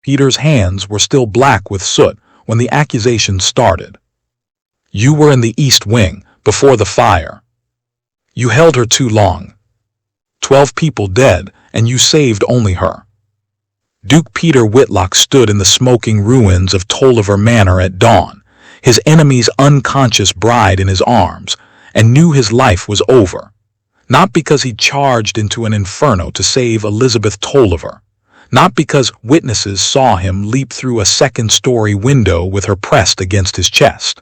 Peter's hands were still black with soot when the accusation started. "You were in the East Wing, before the fire. You held her too long. 12 people dead, and you saved only her." Duke Peter Whitlock stood in the smoking ruins of Tolliver Manor at dawn, his enemy's unconscious bride in his arms, and knew his life was over. Not because he charged into an inferno to save Elizabeth Tolliver, not because witnesses saw him leap through a second-story window with her pressed against his chest.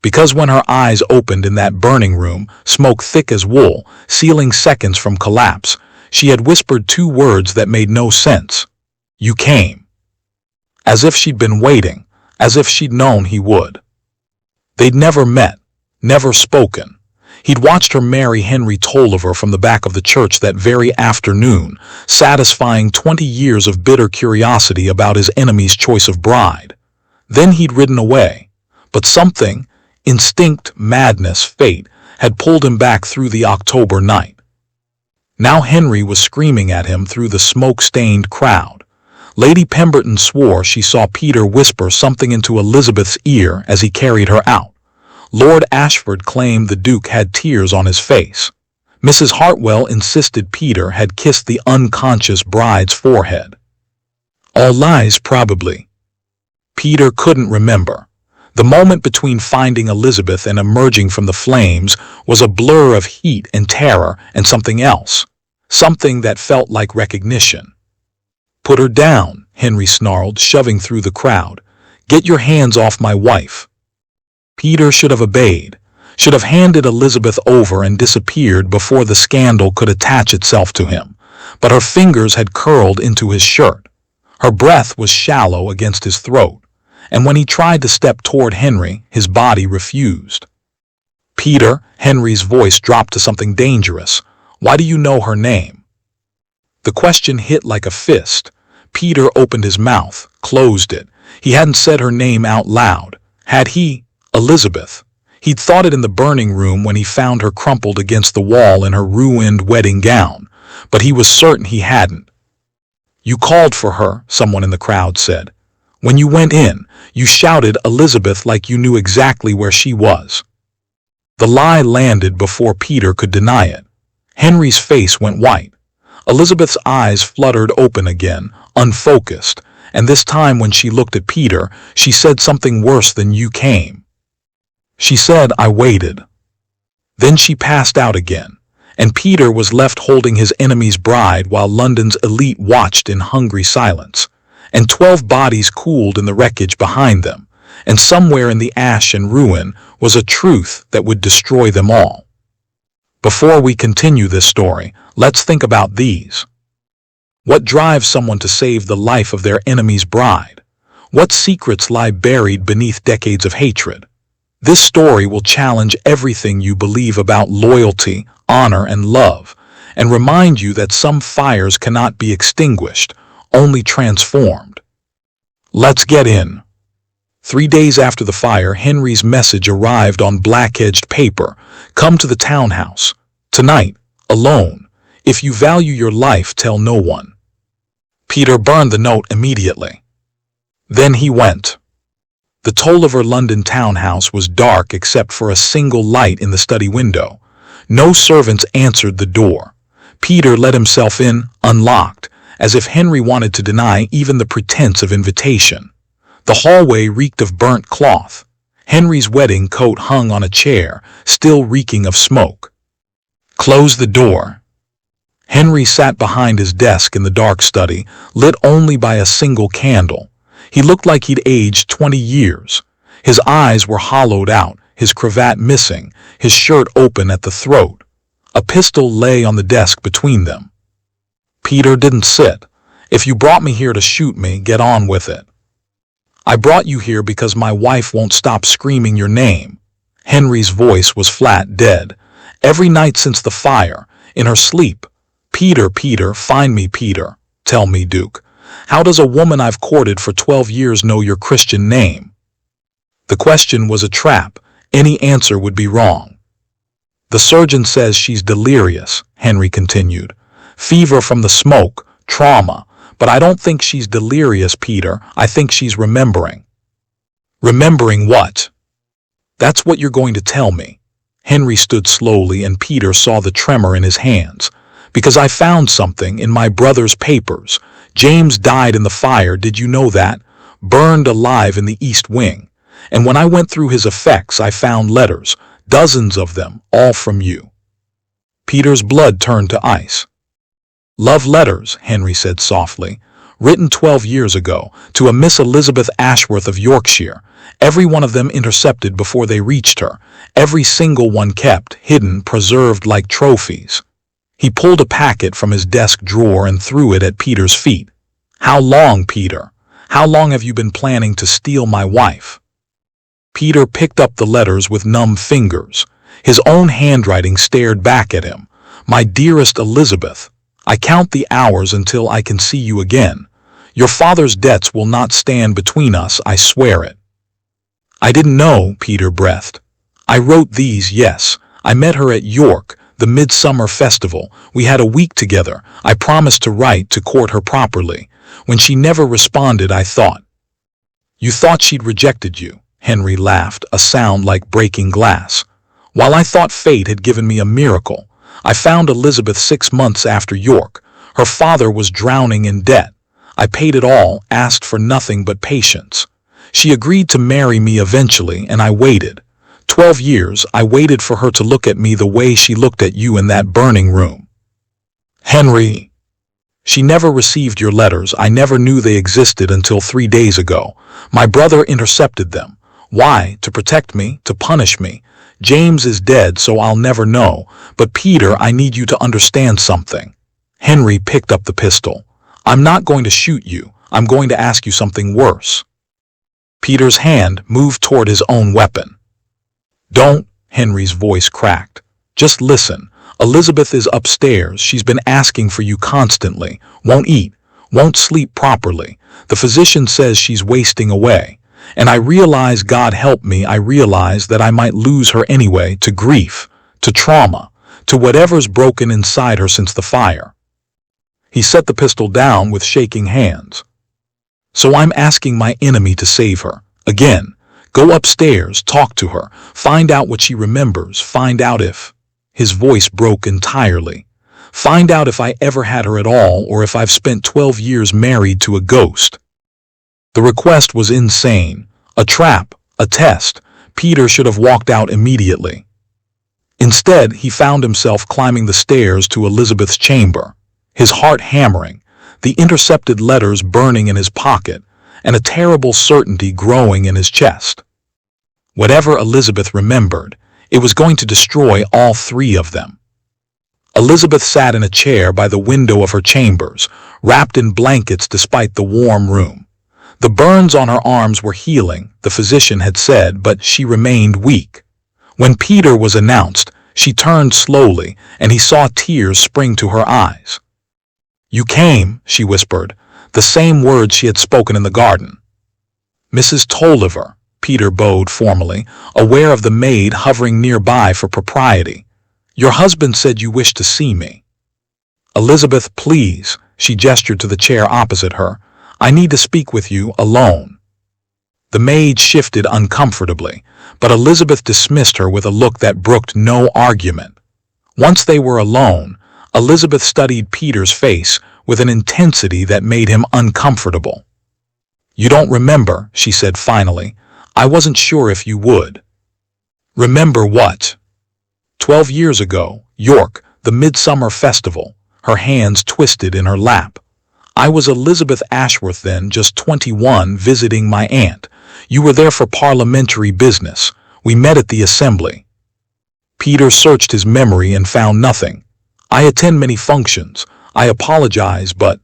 Because when her eyes opened in that burning room, smoke thick as wool, sealing seconds from collapse, she had whispered 2 words that made no sense. "You came." As if she'd been waiting, as if she'd known he would. They'd never met, never spoken. He'd watched her marry Henry Tolliver from the back of the church that very afternoon, satisfying 20 years of bitter curiosity about his enemy's choice of bride. Then he'd ridden away, but something, instinct, madness, fate, had pulled him back through the October night. Now Henry was screaming at him through the smoke-stained crowd. Lady Pemberton swore she saw Peter whisper something into Elizabeth's ear as he carried her out. Lord Ashford claimed the Duke had tears on his face. Mrs. Hartwell insisted Peter had kissed the unconscious bride's forehead. All lies, probably. Peter couldn't remember. The moment between finding Elizabeth and emerging from the flames was a blur of heat and terror and something else, something that felt like recognition. "Put her down," Henry snarled, shoving through the crowd. "Get your hands off my wife." Peter should have obeyed, should have handed Elizabeth over and disappeared before the scandal could attach itself to him. But her fingers had curled into his shirt. Her breath was shallow against his throat, and when he tried to step toward Henry, his body refused. "Peter," Henry's voice dropped to something dangerous. "Why do you know her name?" The question hit like a fist. Peter opened his mouth, closed it. He hadn't said her name out loud. Had he? Elizabeth. He'd thought it in the burning room when he found her crumpled against the wall in her ruined wedding gown, but he was certain he hadn't. "You called for her," someone in the crowd said. "When you went in, you shouted Elizabeth like you knew exactly where she was." The lie landed before Peter could deny it. Henry's face went white. Elizabeth's eyes fluttered open again, unfocused, and this time when she looked at Peter, she said something worse than "you came." She said, "I waited." Then she passed out again, and Peter was left holding his enemy's bride while London's elite watched in hungry silence, and 12 bodies cooled in the wreckage behind them, and somewhere in the ash and ruin was a truth that would destroy them all. Before we continue this story, let's think about these. What drives someone to save the life of their enemy's bride? What secrets lie buried beneath decades of hatred? This story will challenge everything you believe about loyalty, honor, and love, and remind you that some fires cannot be extinguished, only transformed. Let's get in. 3 days after the fire, Henry's message arrived on black-edged paper. "Come to the townhouse. Tonight, alone. If you value your life, tell no one." Peter burned the note immediately. Then he went. The Tolliver London townhouse was dark except for a single light in the study window. No servants answered the door. Peter let himself in, unlocked, as if Henry wanted to deny even the pretense of invitation. The hallway reeked of burnt cloth. Henry's wedding coat hung on a chair, still reeking of smoke. "Close the door." Henry sat behind his desk in the dark study, lit only by a single candle. He looked like he'd aged 20 years. His eyes were hollowed out, his cravat missing, his shirt open at the throat. A pistol lay on the desk between them. Peter didn't sit. "If you brought me here to shoot me, get on with it." "I brought you here because my wife won't stop screaming your name." Henry's voice was flat, dead. "Every night since the fire, in her sleep. Peter, Peter, find me, Peter. Tell me, Duke. How does a woman I've courted for 12 years know your Christian name?" The question was a trap. Any answer would be wrong. "The surgeon says she's delirious," Henry continued. "Fever from the smoke, trauma, But I don't think she's delirious, Peter. I think she's remembering. Remembering what? That's what you're going to tell me. Henry stood slowly and Peter saw the tremor in his hands. Because I found something in my brother's papers. James died in the fire, did you know that? Burned alive in the East Wing. And when I went through his effects, I found letters, dozens of them, all from you. Peter's blood turned to ice. Love letters, Henry said softly, written 12 years ago to a Miss Elizabeth Ashworth of Yorkshire, every one of them intercepted before they reached her, every single one kept, hidden, preserved like trophies. He pulled a packet from his desk drawer and threw it at Peter's feet. How long, Peter? How long have you been planning to steal my wife? Peter picked up the letters with numb fingers. His own handwriting stared back at him. My dearest Elizabeth, I count the hours until I can see you again. Your father's debts will not stand between us, I swear it. I didn't know, Peter breathed. I wrote these, yes. I met her at York, the midsummer festival. We had a week together. I promised to write to court her properly. When she never responded, I thought. You thought she'd rejected you, Henry laughed, a sound like breaking glass. While I thought fate had given me a miracle, I found Elizabeth 6 months after York. Her father was drowning in debt. I paid it all, asked for nothing but patience. She agreed to marry me eventually, and I waited. 12 years, I waited for her to look at me the way she looked at you in that burning room. Henry. She never received your letters. I never knew they existed until 3 days ago. My brother intercepted them. Why? To protect me? To punish me? James is dead, so I'll never know. But Peter, I need you to understand something. Henry picked up the pistol. I'm not going to shoot you. I'm going to ask you something worse. Peter's hand moved toward his own weapon. Don't, Henry's voice cracked. Just listen. Elizabeth is upstairs. She's been asking for you constantly. Won't eat. Won't sleep properly. The physician says she's wasting away. And I realize, God help me, I realize that I might lose her anyway, to grief, to trauma, to whatever's broken inside her since the fire. He set the pistol down with shaking hands. So I'm asking my enemy to save her. Again, go upstairs, talk to her, find out what she remembers, find out if... His voice broke entirely. Find out if I ever had her at all, or if I've spent 12 years married to a ghost. The request was insane. A trap, a test. Peter should have walked out immediately. Instead, he found himself climbing the stairs to Elizabeth's chamber, his heart hammering, the intercepted letters burning in his pocket, and a terrible certainty growing in his chest. Whatever Elizabeth remembered, it was going to destroy all 3 of them. Elizabeth sat in a chair by the window of her chambers, wrapped in blankets despite the warm room. The burns on her arms were healing, the physician had said, but she remained weak. When Peter was announced, she turned slowly, and he saw tears spring to her eyes. You came, she whispered, the same words she had spoken in the garden. Mrs. Tolliver, Peter bowed formally, aware of the maid hovering nearby for propriety. Your husband said you wished to see me. Elizabeth, please, she gestured to the chair opposite her. I need to speak with you alone. The maid shifted uncomfortably, but Elizabeth dismissed her with a look that brooked no argument. Once they were alone, Elizabeth studied Peter's face with an intensity that made him uncomfortable. You don't remember, she said finally. I wasn't sure if you would. Remember what? 12 years ago, York, the midsummer festival. Her hands twisted in her lap. I was Elizabeth Ashworth then, just 21, visiting my aunt. You were there for parliamentary business. We met at the assembly. Peter searched his memory and found nothing. I attend many functions. I apologize, but...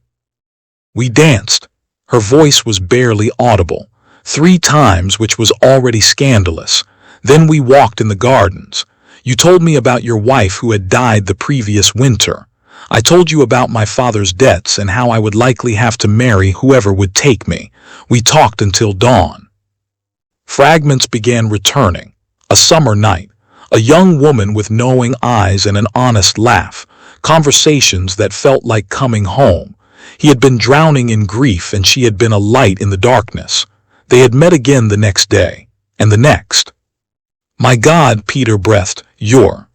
We danced. Her voice was barely audible. 3 times, which was already scandalous. Then we walked in the gardens. You told me about your wife who had died the previous winter. I told you about my father's debts and how I would likely have to marry whoever would take me. We talked until dawn. Fragments began returning. A summer night. A young woman with knowing eyes and an honest laugh. Conversations that felt like coming home. He had been drowning in grief and she had been a light in the darkness. They had met again the next day, and the next. "My God," Peter breathed, "you're—"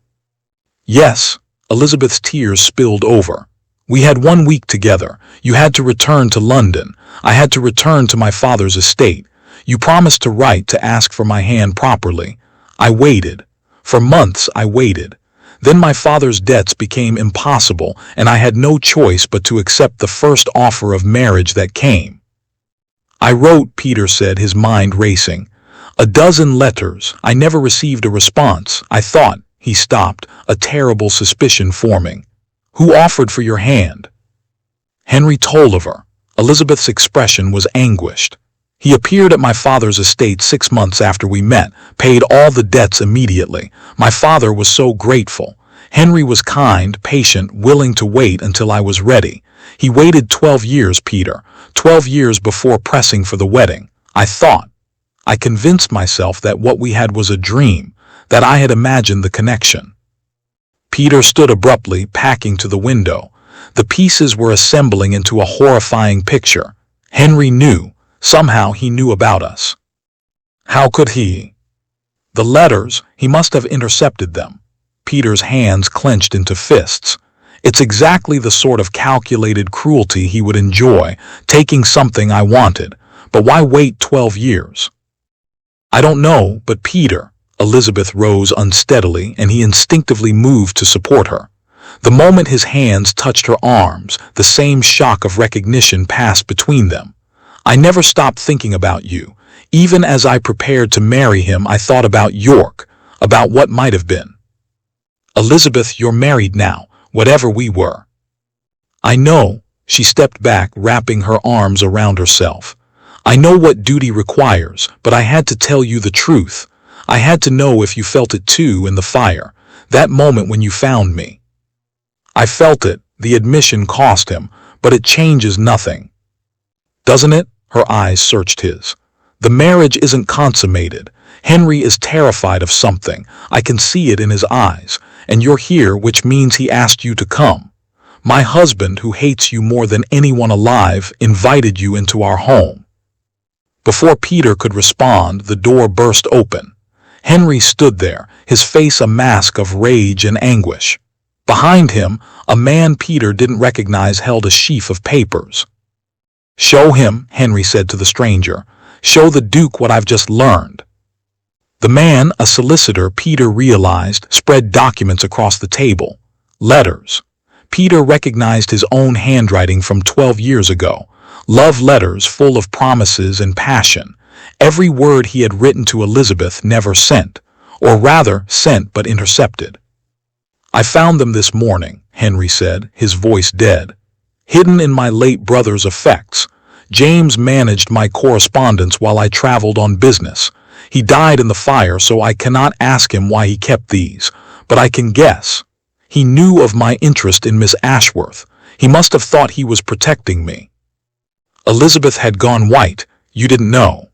"Yes." Elizabeth's tears spilled over. "We had 1 week together. You had to return to London. I had to return to my father's estate. You promised to write to ask for my hand properly. I waited. For months I waited. Then my father's debts became impossible, and I had no choice but to accept the first offer of marriage that came. I wrote," Peter said, his mind racing. "A dozen letters. I never received a response. I thought—" He stopped, a terrible suspicion forming. "Who offered for your hand?" "Henry Tolliver." Elizabeth's expression was anguished. "He appeared at my father's estate 6 months after we met, paid all the debts immediately. My father was so grateful. Henry was kind, patient, willing to wait until I was ready. He waited 12 years, Peter, 12 years before pressing for the wedding. I convinced myself that what we had was a dream, that I had imagined the connection." Peter stood abruptly, backing to the window. The pieces were assembling into a horrifying picture. Henry knew. Somehow he knew about us. How could he? The letters, he must have intercepted them. Peter's hands clenched into fists. It's exactly the sort of calculated cruelty he would enjoy, taking something I wanted. But why wait 12 years? "I don't know, but Peter—" Elizabeth rose unsteadily, and he instinctively moved to support her. The moment his hands touched her arms, the same shock of recognition passed between them. "I never stopped thinking about you. Even as I prepared to marry him, I thought about York, about what might have been." "Elizabeth, you're married now, whatever we were." "I know." She stepped back, wrapping her arms around herself. "I know what duty requires, but I had to tell you the truth. I had to know if you felt it too in the fire, that moment when you found me." "I felt it." The admission cost him, "but it changes nothing." "Doesn't it?" Her eyes searched his. "The marriage isn't consummated. Henry is terrified of something. I can see it in his eyes. And you're here, which means he asked you to come. My husband, who hates you more than anyone alive, invited you into our home." Before Peter could respond, the door burst open. Henry stood there, his face a mask of rage and anguish. Behind him, a man Peter didn't recognize held a sheaf of papers. "Show him," Henry said to the stranger. "Show the Duke what I've just learned." The man, a solicitor, Peter realized, spread documents across the table. Letters. Peter recognized his own handwriting from 12 years ago. Love letters full of promises and passion. Every word he had written to Elizabeth, never sent. Or rather, sent but intercepted. "I found them this morning," Henry said, his voice dead. "Hidden in my late brother's effects. James managed my correspondence while I traveled on business. He died in the fire, so I cannot ask him why he kept these, but I can guess. He knew of my interest in Miss Ashworth. He must have thought he was protecting me." Elizabeth had gone white. "You didn't know?"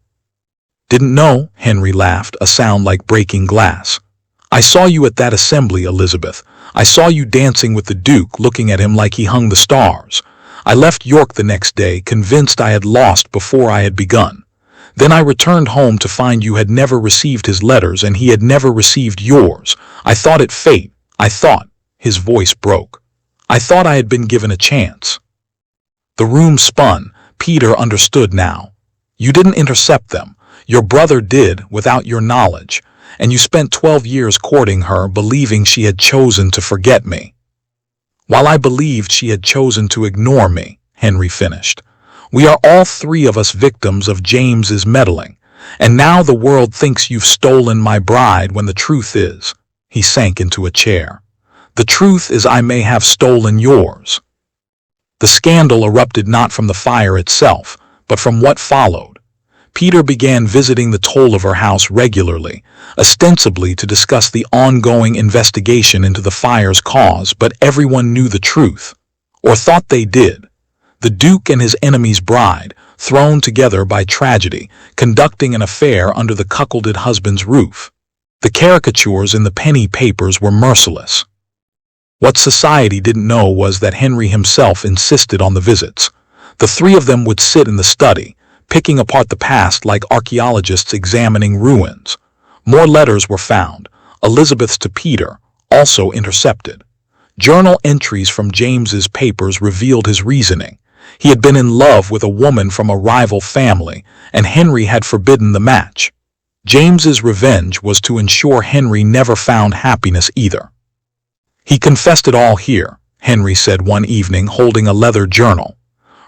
"Didn't know?" Henry laughed, a sound like breaking glass. "I saw you at that assembly, Elizabeth. I saw you dancing with the Duke, looking at him like he hung the stars. I left York the next day, convinced I had lost before I had begun. Then I returned home to find you had never received his letters and he had never received yours. I thought it fate. I thought—" His voice broke. "I thought I had been given a chance." The room spun. Peter understood now. "You didn't intercept them. Your brother did, without your knowledge. And you spent 12 years courting her, believing she had chosen to forget me." "While I believed she had chosen to ignore me," Henry finished. "We are all 3 of us victims of James's meddling. And now the world thinks you've stolen my bride when the truth is—" He sank into a chair. "The truth is I may have stolen yours." The scandal erupted not from the fire itself, but from what followed. Peter began visiting the Tolliver house regularly, ostensibly to discuss the ongoing investigation into the fire's cause, but everyone knew the truth, or thought they did. The Duke and his enemy's bride, thrown together by tragedy, conducting an affair under the cuckolded husband's roof. The caricatures in the penny papers were merciless. What society didn't know was that Henry himself insisted on the visits. The three of them would sit in the study, picking apart the past like archaeologists examining ruins. More letters were found, Elizabeth's to Peter, also intercepted. Journal entries from James's papers revealed his reasoning. He had been in love with a woman from a rival family, and Henry had forbidden the match. James's revenge was to ensure Henry never found happiness either. He confessed it all here, Henry said one evening, holding a leather journal.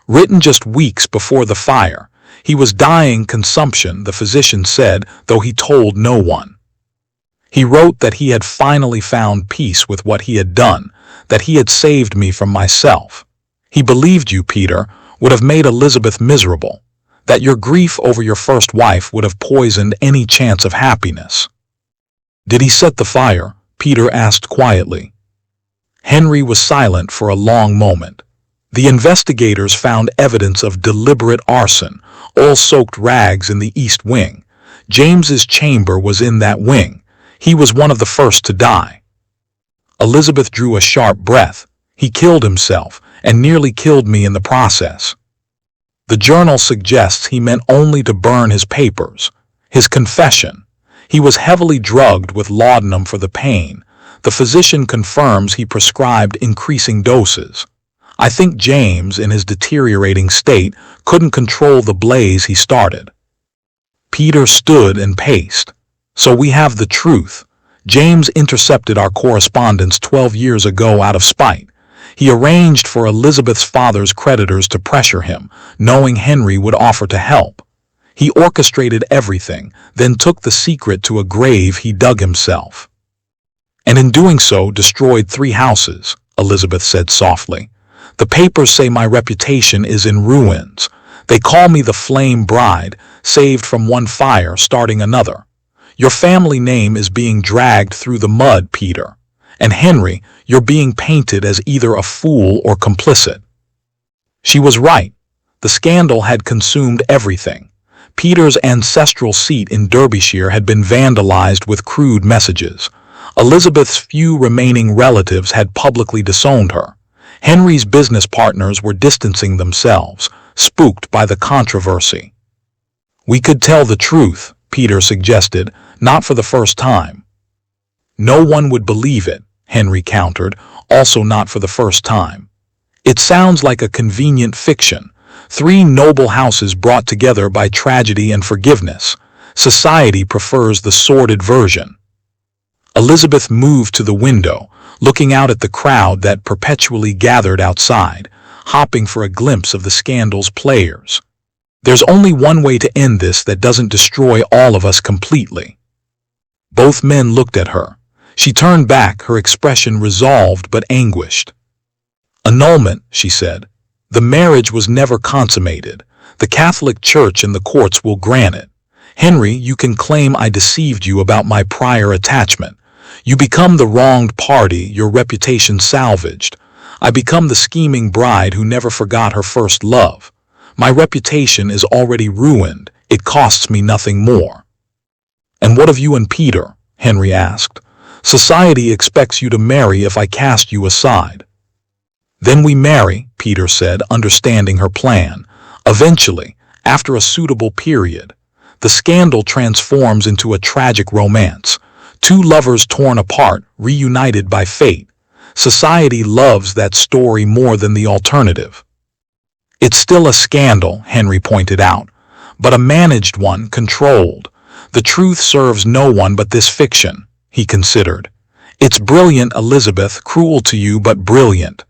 Written just weeks before the fire. He was dying consumption, the physician said, though he told no one. He wrote that he had finally found peace with what he had done, that he had saved me from myself. He believed you, Peter, would have made Elizabeth miserable, that your grief over your first wife would have poisoned any chance of happiness. Did he set the fire? Peter asked quietly. Henry was silent for a long moment. The investigators found evidence of deliberate arson, oil-soaked rags in the east wing. James's chamber was in that wing. He was one of the first to die. Elizabeth drew a sharp breath. He killed himself, and nearly killed me in the process. The journal suggests he meant only to burn his papers. His confession. He was heavily drugged with laudanum for the pain. The physician confirms he prescribed increasing doses. I think James, in his deteriorating state, couldn't control the blaze he started. Peter stood and paced. So we have the truth. James intercepted our correspondence 12 years ago out of spite. He arranged for Elizabeth's father's creditors to pressure him, knowing Henry would offer to help. He orchestrated everything, then took the secret to a grave he dug himself. And in doing so destroyed 3 houses, Elizabeth said softly. The papers say my reputation is in ruins. They call me the Flame Bride, saved from one fire, starting another. Your family name is being dragged through the mud, Peter. And Henry, you're being painted as either a fool or complicit. She was right. The scandal had consumed everything. Peter's ancestral seat in Derbyshire had been vandalized with crude messages. Elizabeth's few remaining relatives had publicly disowned her. Henry's business partners were distancing themselves, spooked by the controversy. We could tell the truth, Peter suggested, not for the first time. No one would believe it, Henry countered, also not for the first time. It sounds like a convenient fiction. 3 noble houses brought together by tragedy and forgiveness. Society prefers the sordid version. Elizabeth moved to the window, looking out at the crowd that perpetually gathered outside, hopping for a glimpse of the scandal's players. There's only one way to end this that doesn't destroy all of us completely. Both men looked at her. She turned back, her expression resolved but anguished. Annulment, she said. The marriage was never consummated. The Catholic Church and the courts will grant it. Henry, you can claim I deceived you about my prior attachment. You become the wronged party, your reputation salvaged. I become the scheming bride who never forgot her first love. My reputation is already ruined. It costs me nothing more. And what of you and Peter? Henry asked. Society expects you to marry if I cast you aside. Then we marry, Peter said, understanding her plan. Eventually, after a suitable period, the scandal transforms into a tragic romance. 2 lovers torn apart, reunited by fate. Society loves that story more than the alternative. It's still a scandal, Henry pointed out, but a managed one, controlled. The truth serves no one but this fiction, he considered. It's brilliant, Elizabeth, cruel to you but brilliant.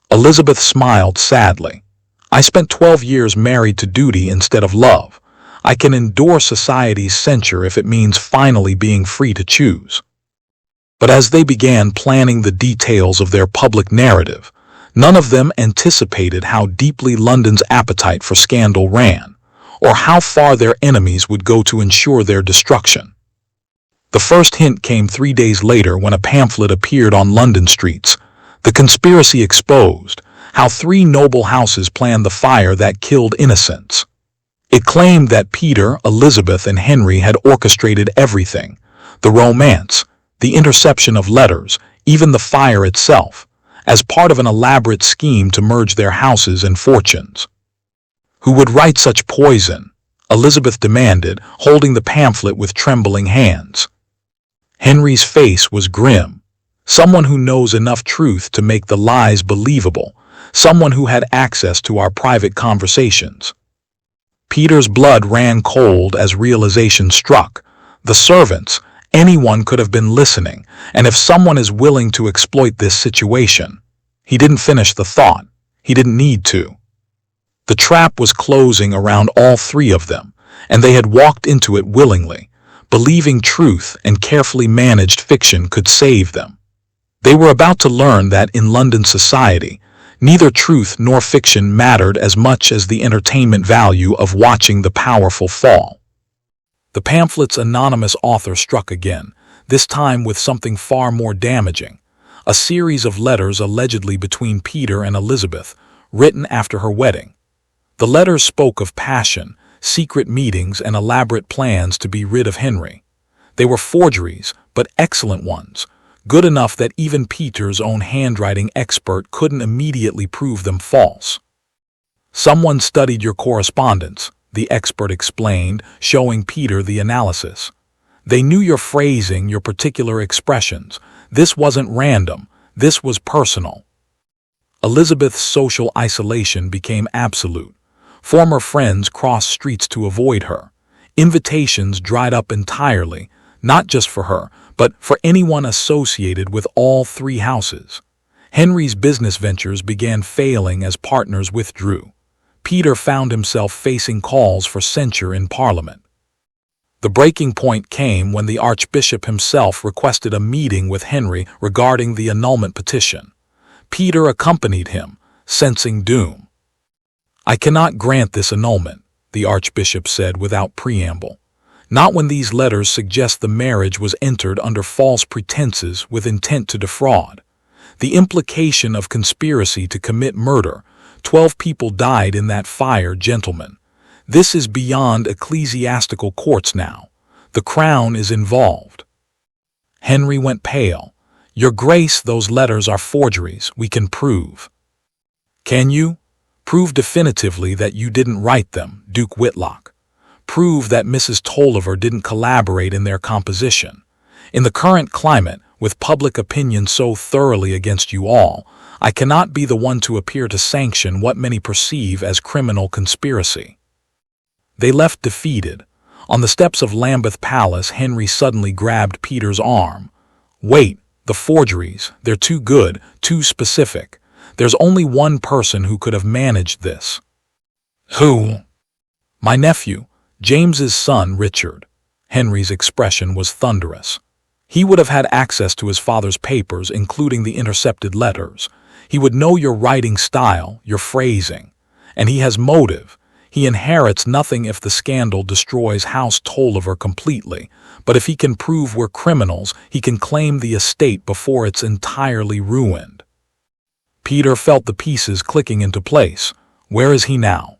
Elizabeth smiled sadly. I spent 12 years married to duty instead of love. I can endure society's censure if it means finally being free to choose. But as they began planning the details of their public narrative, none of them anticipated how deeply London's appetite for scandal ran, or how far their enemies would go to ensure their destruction. The first hint came 3 days later when a pamphlet appeared on London streets. The conspiracy exposed, how 3 noble houses planned the fire that killed innocents. It claimed that Peter, Elizabeth, and Henry had orchestrated everything: the romance, the interception of letters, even the fire itself, as part of an elaborate scheme to merge their houses and fortunes. Who would write such poison? Elizabeth demanded, holding the pamphlet with trembling hands. Henry's face was grim. Someone who knows enough truth to make the lies believable, someone who had access to our private conversations. Peter's blood ran cold as realization struck. The servants, anyone could have been listening, and if someone is willing to exploit this situation. He didn't finish the thought. He didn't need to. The trap was closing around all three of them, and they had walked into it willingly, believing truth and carefully managed fiction could save them. They were about to learn that in London society, neither truth nor fiction mattered as much as the entertainment value of watching the powerful fall. The pamphlet's anonymous author struck again, this time with something far more damaging. A series of letters allegedly between Peter and Elizabeth, written after her wedding. The letters spoke of passion, secret meetings, and elaborate plans to be rid of Henry. They were forgeries, but excellent ones, good enough that even Peter's own handwriting expert couldn't immediately prove them false. "Someone studied your correspondence," the expert explained, showing Peter the analysis. "They knew your phrasing, your particular expressions. This wasn't random, this was personal." Elizabeth's social isolation became absolute. Former friends crossed streets to avoid her. Invitations dried up entirely, not just for her, but for anyone associated with all three houses. Henry's business ventures began failing as partners withdrew. Peter found himself facing calls for censure in Parliament. The breaking point came when the Archbishop himself requested a meeting with Henry regarding the annulment petition. Peter accompanied him, sensing doom. "I cannot grant this annulment," the Archbishop said without preamble. "Not when these letters suggest the marriage was entered under false pretenses with intent to defraud. The implication of conspiracy to commit murder. 12 people died in that fire, gentlemen. This is beyond ecclesiastical courts now. The crown is involved." Henry went pale. "Your Grace, those letters are forgeries, we can prove." "Can you? Prove definitively that you didn't write them, Duke Whitlock. Prove that Mrs. Tolliver didn't collaborate in their composition. In the current climate, with public opinion so thoroughly against you all, I cannot be the one to appear to sanction what many perceive as criminal conspiracy." They left defeated. On the steps of Lambeth Palace, Henry suddenly grabbed Peter's arm. "Wait, the forgeries, they're too good, too specific. There's only one person who could have managed this." "Who?" "My nephew, James's son, Richard." Henry's expression was thunderous. "He would have had access to his father's papers, including the intercepted letters. He would know your writing style, your phrasing. And he has motive. He inherits nothing if the scandal destroys House Tolliver completely, but if he can prove we're criminals, he can claim the estate before it's entirely ruined." Peter felt the pieces clicking into place. "Where is he now?"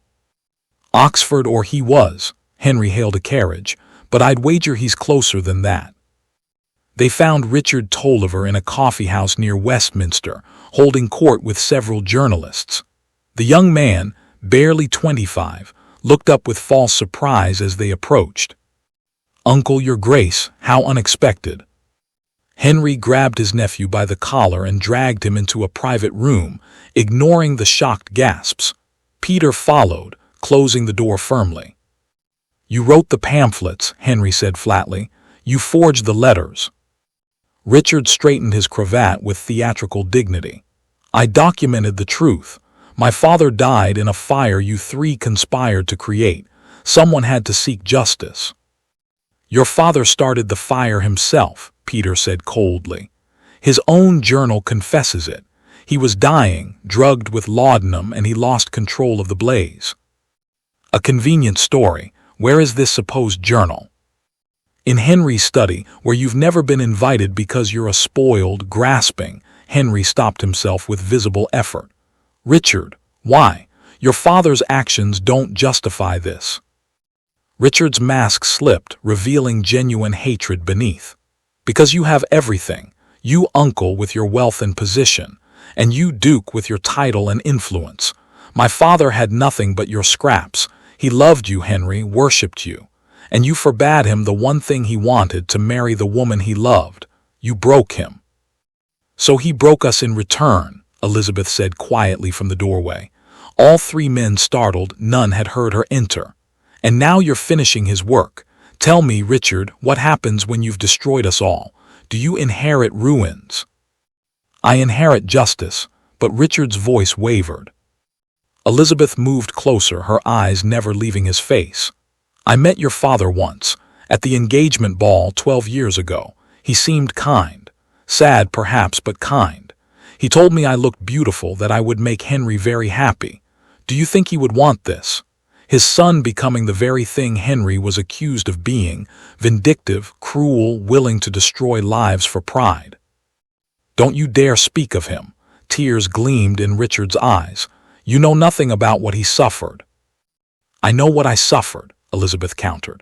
"Oxford, or he was." Henry hailed a carriage, "but I'd wager he's closer than that." They found Richard Tolliver in a coffeehouse near Westminster, holding court with several journalists. The young man, barely 25, looked up with false surprise as they approached. "Uncle, your Grace, how unexpected." Henry grabbed his nephew by the collar and dragged him into a private room, ignoring the shocked gasps. Peter followed, closing the door firmly. "You wrote the pamphlets," Henry said flatly. "You forged the letters." Richard straightened his cravat with theatrical dignity. "I documented the truth. My father died in a fire you three conspired to create. Someone had to seek justice." "Your father started the fire himself," Peter said coldly. "His own journal confesses it. He was dying, drugged with laudanum, and he lost control of the blaze." "A convenient story. Where is this supposed journal?" "In Henry's study, where you've never been invited because you're a spoiled, grasping." Henry stopped himself with visible effort. "Richard, why? Your father's actions don't justify this." Richard's mask slipped, revealing genuine hatred beneath. "Because you have everything. You uncle with your wealth and position, and you duke with your title and influence. My father had nothing but your scraps. He loved you, Henry, worshipped you. And you forbade him the one thing he wanted, to marry the woman he loved. You broke him. So he broke us in return, Elizabeth said quietly from the doorway. All three men startled, none had heard her enter. And now you're finishing his work. Tell me, Richard, what happens when you've destroyed us all? Do you inherit ruins? I inherit justice, but Richard's voice wavered. Elizabeth moved closer, her eyes never leaving his face. I met your father once, at the engagement ball 12 years ago. He seemed kind. Sad, perhaps, but kind. He told me I looked beautiful, that I would make Henry very happy. Do you think he would want this? His son becoming the very thing Henry was accused of being, vindictive, cruel, willing to destroy lives for pride. Don't you dare speak of him. Tears gleamed in Richard's eyes. You know nothing about what he suffered. I know what I suffered, Elizabeth countered.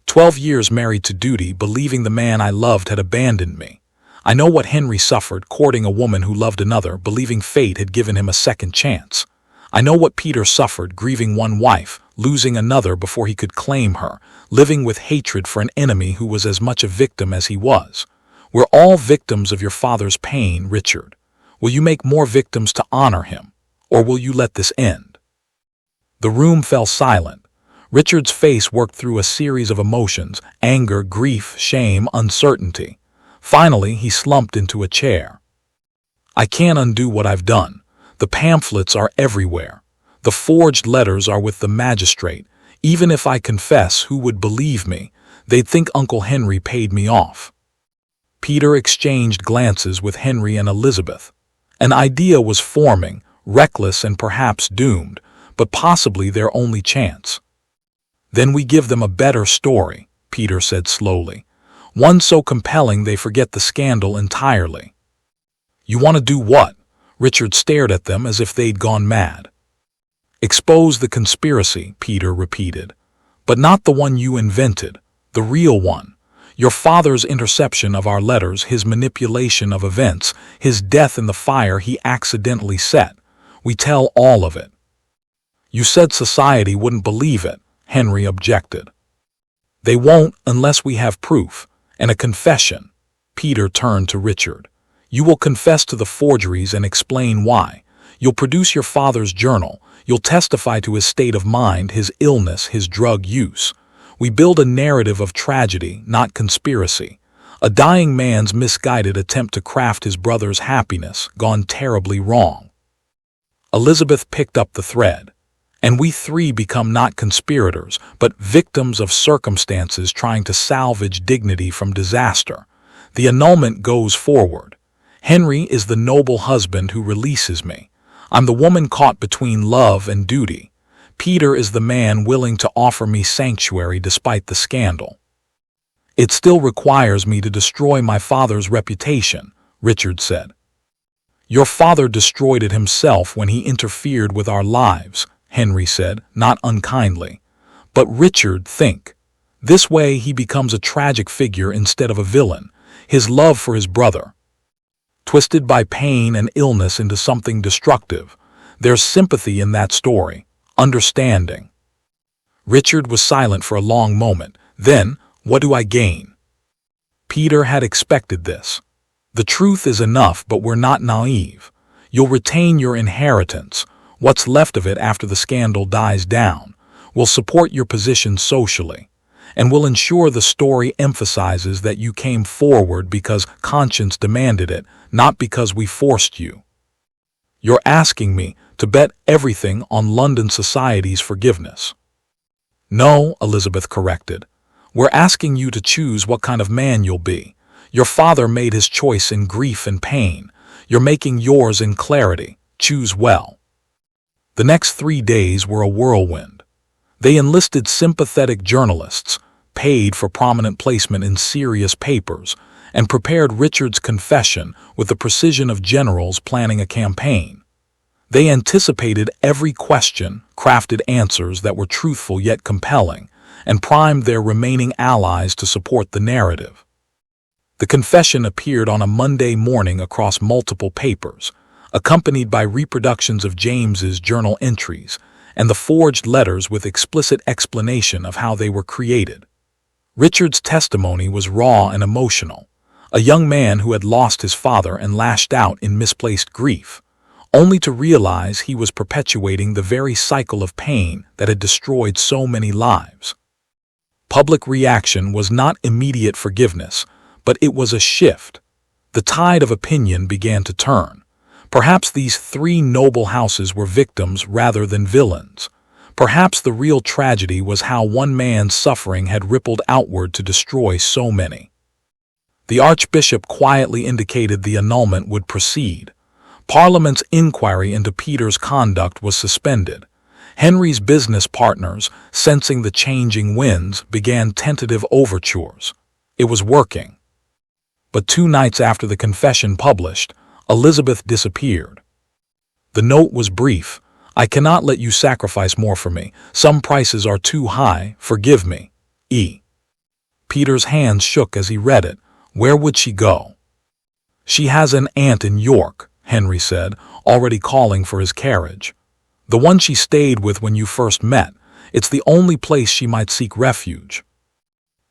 12 years married to duty, believing the man I loved had abandoned me. I know what Henry suffered, courting a woman who loved another, believing fate had given him a second chance. I know what Peter suffered, grieving one wife, losing another before he could claim her, living with hatred for an enemy who was as much a victim as he was. We're all victims of your father's pain, Richard. Will you make more victims to honor him, or will you let this end? The room fell silent. Richard's face worked through a series of emotions: anger, grief, shame, uncertainty. Finally, he slumped into a chair. I can't undo what I've done. The pamphlets are everywhere. The forged letters are with the magistrate. Even if I confess, who would believe me? They'd think Uncle Henry paid me off. Peter exchanged glances with Henry and Elizabeth. An idea was forming, reckless and perhaps doomed, but possibly their only chance. Then we give them a better story, Peter said slowly. One so compelling they forget the scandal entirely. You want to do what? Richard stared at them as if they'd gone mad. Expose the conspiracy, Peter repeated. But not the one you invented, the real one. Your father's interception of our letters, his manipulation of events, his death in the fire he accidentally set. We tell all of it. You said society wouldn't believe it, Henry objected. They won't unless we have proof, and a confession. Peter turned to Richard. You will confess to the forgeries and explain why. You'll produce your father's journal. You'll testify to his state of mind, his illness, his drug use. We build a narrative of tragedy, not conspiracy. A dying man's misguided attempt to craft his brother's happiness, gone terribly wrong. Elizabeth picked up the thread. And we three become not conspirators, but victims of circumstances trying to salvage dignity from disaster. The annulment goes forward. Henry is the noble husband who releases me. I'm the woman caught between love and duty. Peter is the man willing to offer me sanctuary despite the scandal. It still requires me to destroy my father's reputation, Richard said. Your father destroyed it himself when he interfered with our lives, Henry said, not unkindly. But Richard, think. This way he becomes a tragic figure instead of a villain. His love for his brother, twisted by pain and illness into something destructive. There's sympathy in that story, understanding. Richard was silent for a long moment. Then, what do I gain? Peter had expected this. The truth is enough, but we're not naive. You'll retain your inheritance. What's left of it after the scandal dies down. We'll support your position socially. And we'll ensure the story emphasizes that you came forward because conscience demanded it, not because we forced you. You're asking me to bet everything on London society's forgiveness. No, Elizabeth corrected. We're asking you to choose what kind of man you'll be. Your father made his choice in grief and pain. You're making yours in clarity. Choose well. The next 3 days were a whirlwind. They enlisted sympathetic journalists, paid for prominent placement in serious papers, and prepared Richard's confession with the precision of generals planning a campaign. They anticipated every question, crafted answers that were truthful yet compelling, and primed their remaining allies to support the narrative. The confession appeared on a Monday morning across multiple papers, accompanied by reproductions of James's journal entries and the forged letters with explicit explanation of how they were created. Richard's testimony was raw and emotional, a young man who had lost his father and lashed out in misplaced grief, only to realize he was perpetuating the very cycle of pain that had destroyed so many lives. Public reaction was not immediate forgiveness, but it was a shift. The tide of opinion began to turn. Perhaps these three noble houses were victims rather than villains. Perhaps the real tragedy was how one man's suffering had rippled outward to destroy so many. The Archbishop quietly indicated the annulment would proceed. Parliament's inquiry into Peter's conduct was suspended. Henry's business partners, sensing the changing winds, began tentative overtures. It was working. But 2 nights after the confession published, Elizabeth disappeared. The note was brief. "I cannot let you sacrifice more for me. Some prices are too high. Forgive me. E." Peter's hands shook as he read it. Where would she go? "She has an aunt in York," Henry said, already calling for his carriage. "The one she stayed with when you first met. It's the only place she might seek refuge."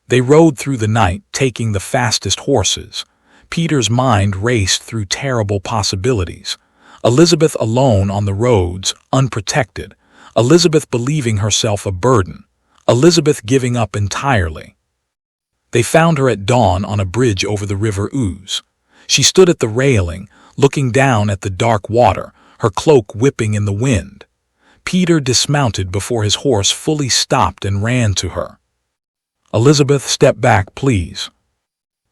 They rode through the night, taking the fastest horses. Peter's mind raced through terrible possibilities. Elizabeth alone on the roads, unprotected. Elizabeth believing herself a burden. Elizabeth giving up entirely. They found her at dawn on a bridge over the River Ouse. She stood at the railing, looking down at the dark water, her cloak whipping in the wind. Peter dismounted before his horse fully stopped and ran to her. "Elizabeth, step back, please."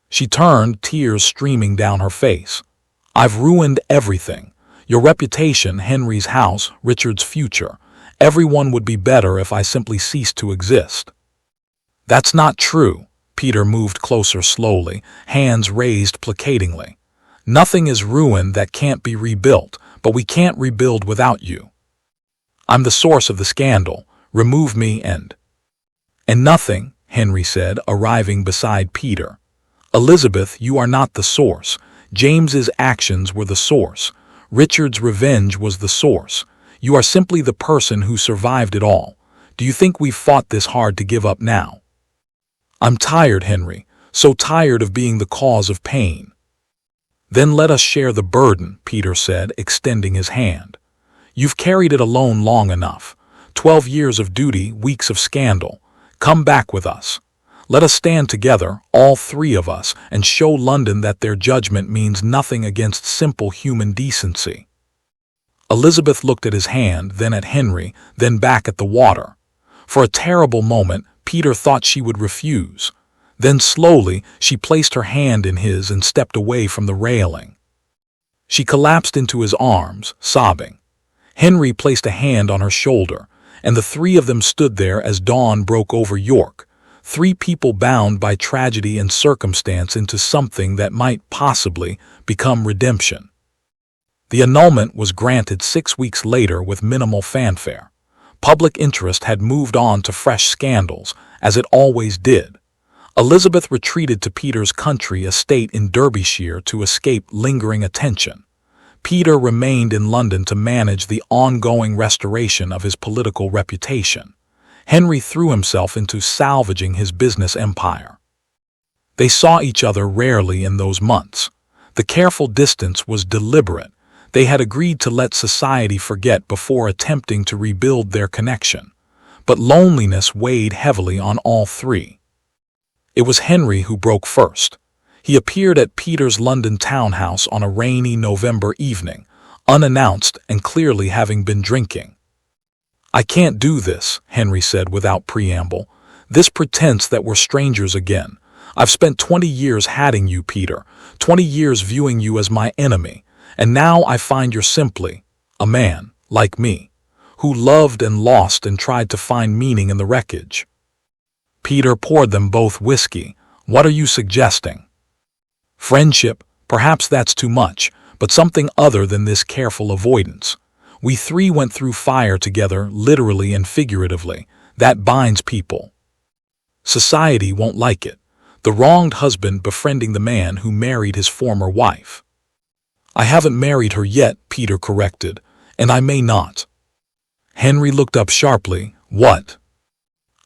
She turned, tears streaming down her face. "I've ruined everything. Your reputation, Henry's house, Richard's future. Everyone would be better if I simply ceased to exist." "That's not true." Peter moved closer slowly, hands raised placatingly. "Nothing is ruined that can't be rebuilt, but we can't rebuild without you. I'm the source of the scandal. Remove me and—" "And nothing," Henry said, arriving beside Peter. "Elizabeth, you are not the source. James's actions were the source. Richard's revenge was the source. You are simply the person who survived it all. Do you think we've fought this hard to give up now?" "I'm tired, Henry, so tired of being the cause of pain." "Then let us share the burden," Peter said, extending his hand. "You've carried it alone long enough. 12 years of duty, weeks of scandal. Come back with us. Let us stand together, all three of us, and show London that their judgment means nothing against simple human decency." Elizabeth looked at his hand, then at Henry, then back at the water. For a terrible moment, Peter thought she would refuse. Then slowly, she placed her hand in his and stepped away from the railing. She collapsed into his arms, sobbing. Henry placed a hand on her shoulder, and the three of them stood there as dawn broke over York, 3 people bound by tragedy and circumstance into something that might possibly become redemption. The annulment was granted 6 weeks later with minimal fanfare. Public interest had moved on to fresh scandals, as it always did. Elizabeth retreated to Peter's country estate in Derbyshire to escape lingering attention. Peter remained in London to manage the ongoing restoration of his political reputation. Henry threw himself into salvaging his business empire. They saw each other rarely in those months. The careful distance was deliberate. They had agreed to let society forget before attempting to rebuild their connection. But loneliness weighed heavily on all three. It was Henry who broke first. He appeared at Peter's London townhouse on a rainy November evening, unannounced and clearly having been drinking. "I can't do this," Henry said without preamble. "This pretense that we're strangers again. I've spent 20 years hating you, Peter, 20 years viewing you as my enemy, and now I find you're simply a man, like me, who loved and lost and tried to find meaning in the wreckage." Peter poured them both whiskey. "What are you suggesting?" "Friendship, perhaps that's too much, but something other than this careful avoidance. We 3 went through fire together, literally and figuratively. That binds people. Society won't like it. the wronged husband befriending the man who married his former wife. "I haven't married her yet," Peter corrected, "and I may not." Henry looked up sharply. "What?"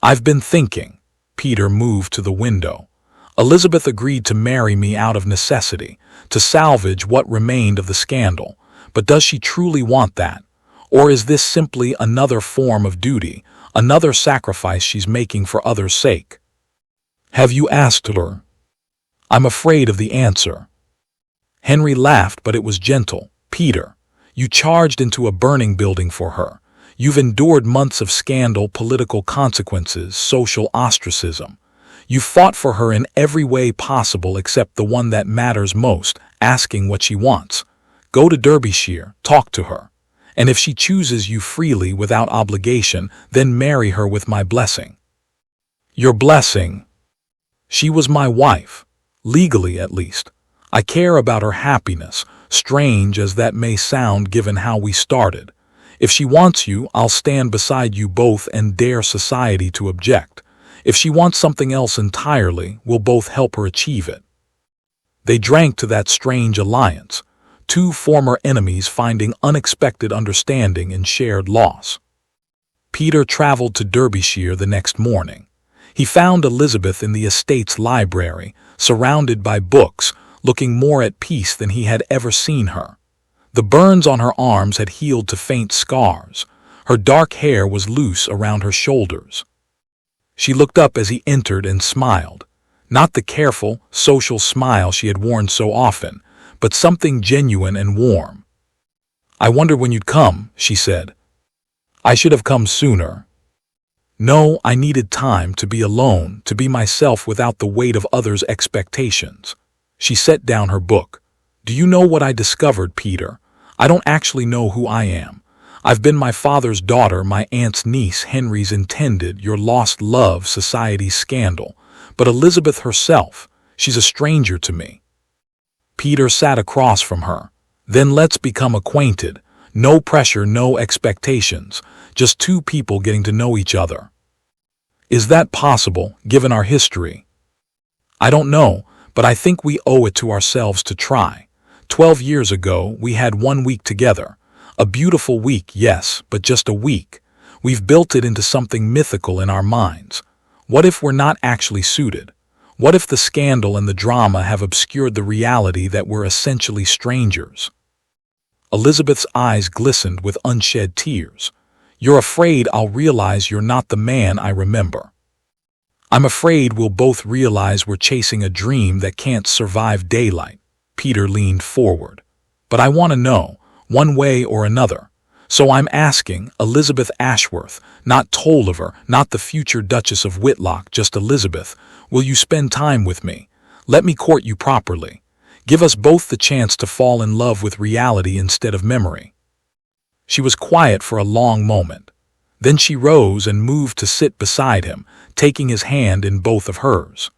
"I've been thinking." Peter moved to the window. "Elizabeth agreed to marry me out of necessity, to salvage what remained of the scandal. But does she truly want that? Or is this simply another form of duty, another sacrifice she's making for others' sake?" "Have you asked her?" "I'm afraid of the answer." Henry laughed, but it was gentle. "Peter, you charged into a burning building for her. You've endured months of scandal, political consequences, social ostracism. You fought for her in every way possible except the one that matters most, asking what she wants. Go to Derbyshire, talk to her. And if she chooses you freely without obligation, then marry her with my blessing." "Your blessing?" "She was my wife. Legally, at least. I care about her happiness, strange as that may sound given how we started. If she wants you, I'll stand beside you both and dare society to object. If she wants something else entirely, we'll both help her achieve it." They drank to that strange alliance, two former enemies finding unexpected understanding in shared loss. Peter traveled to Derbyshire the next morning. He found Elizabeth in the estate's library, surrounded by books, looking more at peace than he had ever seen her. The burns on her arms had healed to faint scars. Her dark hair was loose around her shoulders. She looked up as he entered and smiled. Not the careful, social smile she had worn so often, but something genuine and warm. "I wondered when you'd come," she said. "I should have come sooner." "No, I needed time to be alone, to be myself without the weight of others' expectations." She set down her book. "Do you know what I discovered, Peter? I don't actually know who I am. I've been my father's daughter, my aunt's niece, Henry's intended, your lost love, society's scandal. But Elizabeth herself, she's a stranger to me." Peter sat across from her. "Then let's become acquainted. No pressure, no expectations. Just two people getting to know each other." "Is that possible, given our history?" "I don't know, but I think we owe it to ourselves to try. 12 years ago, we had 1 week together. A beautiful week, yes, but just a week. We've built it into something mythical in our minds. What if we're not actually suited? What if the scandal and the drama have obscured the reality that we're essentially strangers?" Elizabeth's eyes glistened with unshed tears. "You're afraid I'll realize you're not the man I remember." "I'm afraid we'll both realize we're chasing a dream that can't survive daylight." Peter leaned forward. "But I want to know, one way or another. So I'm asking, Elizabeth Ashworth, not Tolliver, not the future Duchess of Whitlock, just Elizabeth, will you spend time with me? Let me court you properly. Give us both the chance to fall in love with reality instead of memory." She was quiet for a long moment. Then she rose and moved to sit beside him, taking his hand in both of hers.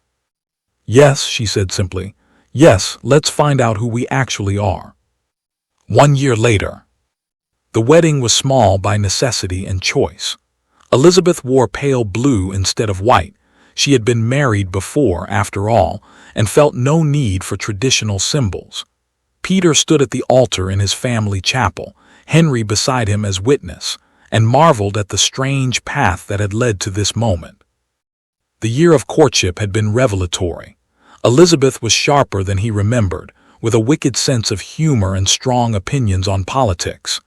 "Yes," she said simply. "Yes, let's find out who we actually are." 1 year later. The wedding was small by necessity and choice. Elizabeth wore pale blue instead of white. She had been married before, after all, and felt no need for traditional symbols. Peter stood at the altar in his family chapel, Henry beside him as witness, and marveled at the strange path that had led to this moment. The year of courtship had been revelatory. Elizabeth was sharper than he remembered, with a wicked sense of humor and strong opinions on politics.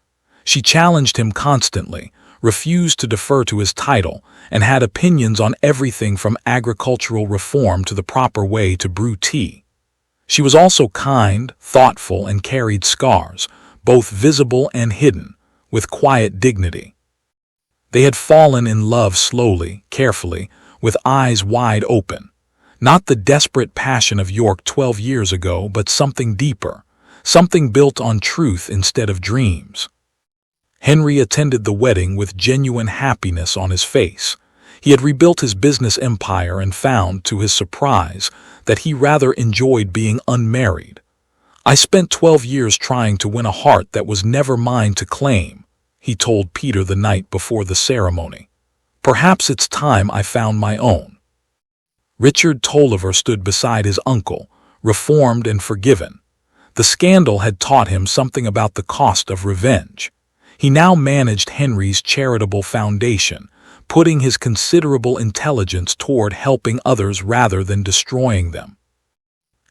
She challenged him constantly, refused to defer to his title, and had opinions on everything from agricultural reform to the proper way to brew tea. She was also kind, thoughtful, and carried scars, both visible and hidden, with quiet dignity. They had fallen in love slowly, carefully, with eyes wide open. Not the desperate passion of York 12 years ago, but something deeper, something built on truth instead of dreams. Henry attended the wedding with genuine happiness on his face. He had rebuilt his business empire and found, to his surprise, that he rather enjoyed being unmarried. "I spent 12 years trying to win a heart that was never mine to claim," he told Peter the night before the ceremony. "Perhaps it's time I found my own." Richard Tolliver stood beside his uncle, reformed and forgiven. The scandal had taught him something about the cost of revenge. He now managed Henry's charitable foundation, putting his considerable intelligence toward helping others rather than destroying them.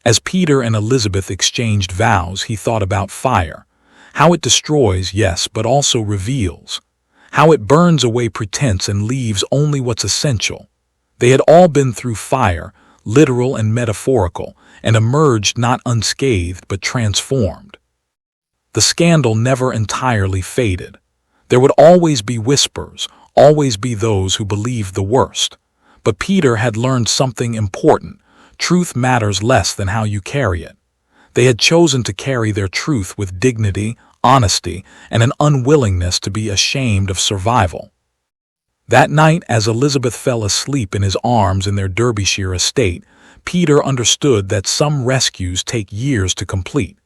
As Peter and Elizabeth exchanged vows, he thought about fire. How it destroys, yes, but also reveals. How it burns away pretense and leaves only what's essential. They had all been through fire, literal and metaphorical, and emerged not unscathed but transformed. The scandal never entirely faded. There would always be whispers, always be those who believed the worst. But Peter had learned something important. Truth matters less than how you carry it. They had chosen to carry their truth with dignity, honesty, and an unwillingness to be ashamed of survival. That night, as Elizabeth fell asleep in his arms in their Derbyshire estate, Peter understood that some rescues take years to complete.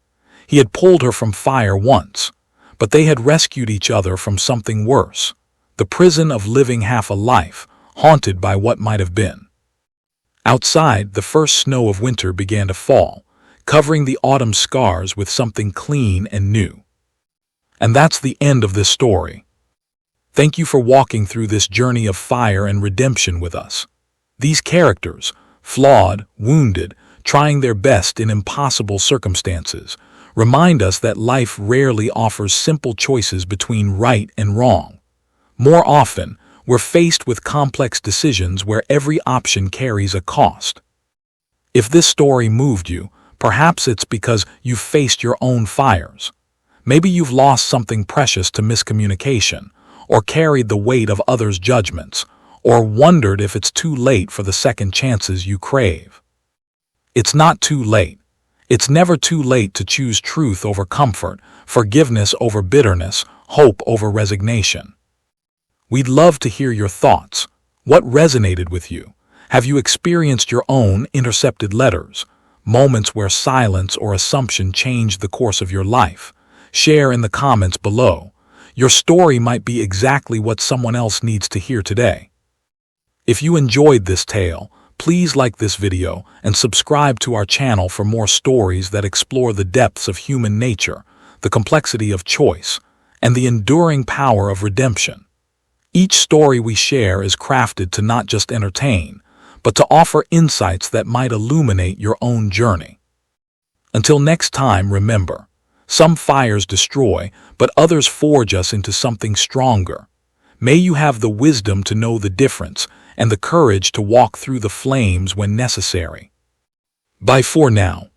He had pulled her from fire once, but they had rescued each other from something worse, the prison of living half a life, haunted by what might have been. Outside, the first snow of winter began to fall, covering the autumn scars with something clean and new. And that's the end of this story. Thank you for walking through this journey of fire and redemption with us. These characters, flawed, wounded, trying their best in impossible circumstances, remind us that life rarely offers simple choices between right and wrong. More often, we're faced with complex decisions where every option carries a cost. If this story moved you, perhaps it's because you've faced your own fires. Maybe you've lost something precious to miscommunication, or carried the weight of others' judgments, or wondered if it's too late for the second chances you crave. It's not too late. It's never too late to choose truth over comfort, forgiveness over bitterness, hope over resignation. We'd love to hear your thoughts. What resonated with you? Have you experienced your own intercepted letters? Moments where silence or assumption changed the course of your life? Share in the comments below. Your story might be exactly what someone else needs to hear today. If you enjoyed this tale, please like this video and subscribe to our channel for more stories that explore the depths of human nature, the complexity of choice, and the enduring power of redemption. Each story we share is crafted to not just entertain, but to offer insights that might illuminate your own journey. Until next time, remember, some fires destroy, but others forge us into something stronger. May you have the wisdom to know the difference and the courage to walk through the flames when necessary. Bye for now.